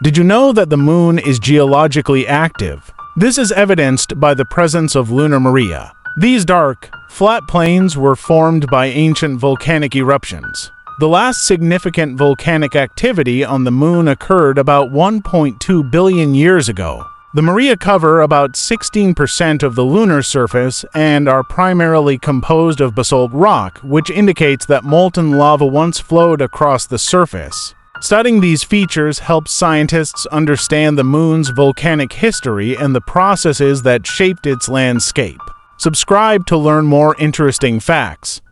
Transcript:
Did you know that the moon is geologically active? This is evidenced by the presence of lunar maria. These dark, flat plains were formed by ancient volcanic eruptions. The last significant volcanic activity on the moon occurred about 1.2 billion years ago. The maria cover about 16% of the lunar surface and are primarily composed of basalt rock, which indicates that molten lava once flowed across the surface. Studying these features helps scientists understand the moon's volcanic history and the processes that shaped its landscape. Subscribe to learn more interesting facts.